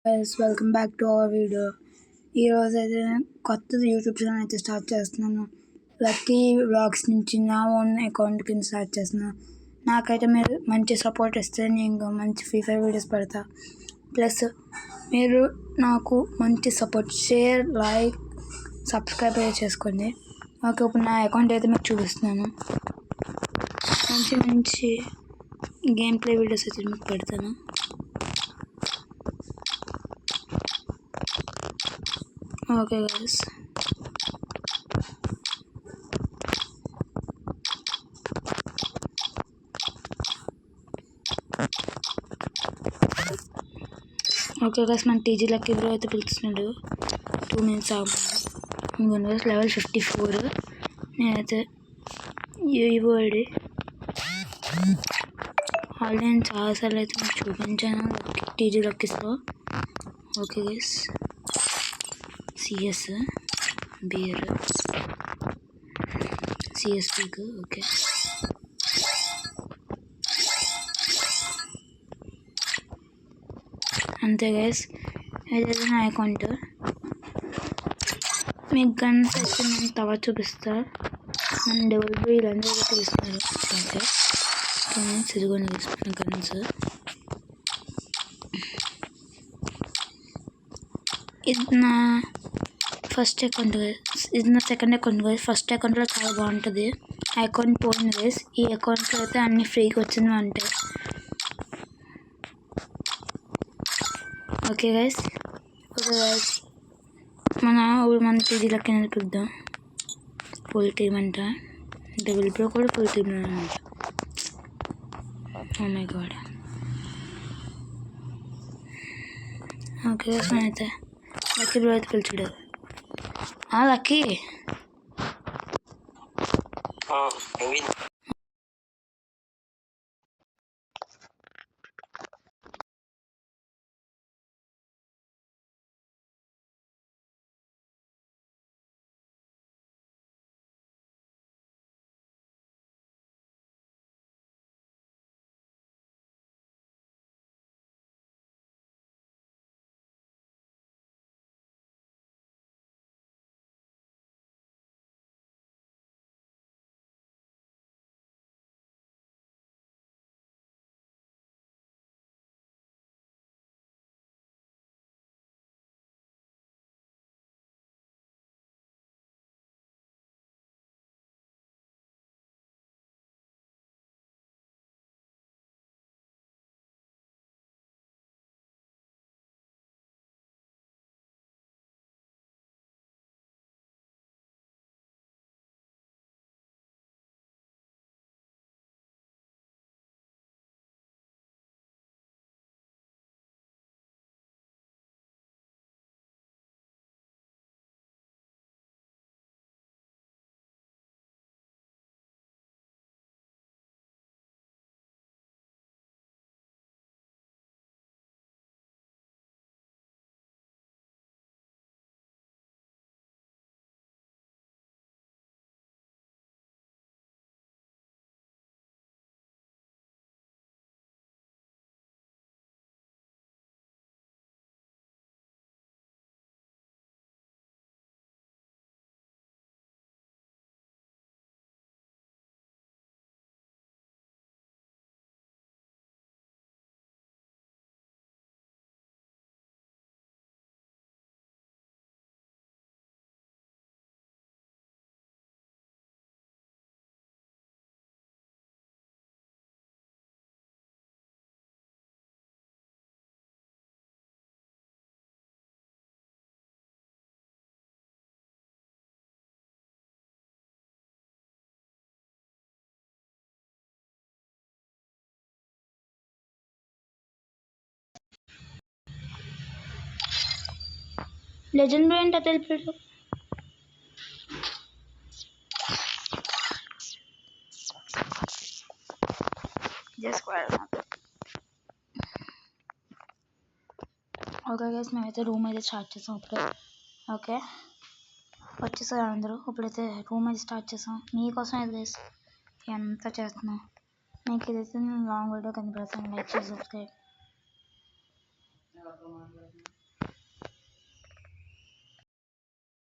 Welcome back to our video. ఈరోజు అయితే కొత్త యూట్యూబ్ ఛానల్ అయితే స్టార్ట్ చేస్తున్నాను. లక్కీ వ్లాగ్స్ నుంచి నా ఓన్ అకౌంట్ కింద స్టార్ట్ చేస్తున్నాను. నాకైతే మీరు మంచి సపోర్ట్ ఇస్తే నేను మంచి ఫ్రీ ఫైర్ వీడియోస్ పెడతా. ప్లస్ మీరు నాకు మంచి సపోర్ట్, షేర్, లైక్, సబ్స్క్రైబ్ అయితే చేసుకోండి. ఓకే, ఇప్పుడు నా అకౌంట్ అయితే మీకు చూపిస్తున్నాను. మంచి గేమ్ ప్లే వీడియోస్ అయితే మీకు పెడతాను. ఓకే గైస్, మన టీజీ లక్కీ బ్రో అయితే పిలుస్తున్నాడు. 2 minutes ఆగుతుంది. లెవెల్ 54. నేనైతే ఇవ్వండి ఆల్రెడీ నేను చాలాసార్లు అయితే మీకు చూపించాను టీజీ లక్కీస్లో. ఓకే గైస్, సిఎస్ బియర్ సిఎస్ బిగ్. ఓకే, అంతే గైస్, ఏదైతే నా అకౌంట్. మీకు గన్స్ అయితే నేను తర్వాత చూపిస్తా. మన డబుల్ వీళ్ళందరూ చూపిస్తున్నారు. ఓకే, ఇదిగోండి తీసుకున్న గన్స్. ఇది నా ఫస్ట్ అకౌంట్ గైస్, ఇది నా సెకండ్ అకౌంట్ గైస్. ఫస్ట్ అకౌంట్లో చాలా బాగుంటుంది. అకౌంట్ పోయింది గైస్. ఈ అకౌంట్లో అయితే అన్ని ఫ్రీగా వచ్చింది అంటే. ఓకే గైస్, మన టీజీ లక్కీ అనేది చూద్దాం. ఫుల్ టీమ్ అంట, డబుల్ బ్రో కూడా ఫుల్ టీమ్లో అనమాట. Oh my God. Okay guys, అయితే లక్కీ బ్రో అయితే పిలిచాడు. లక్కీ లెజెండ్ బ్రో ఏంటో తెలిపాడు. ఓకే గైస్, మేమైతే రూమ్ అయితే స్టార్ట్ చేసాం ఇప్పుడు. ఓకే, వచ్చేసారు అందరూ. ఇప్పుడైతే రూమ్ అయితే స్టార్ట్ చేసాం. మీకోసం అయితే గైస్ ఎంత చేస్తున్నాం. మీకు ఇదైతే నేను లాంగ్ వీడియో కింద పెడతాను. లైక్ చేసి సబ్స్క్రైబ్.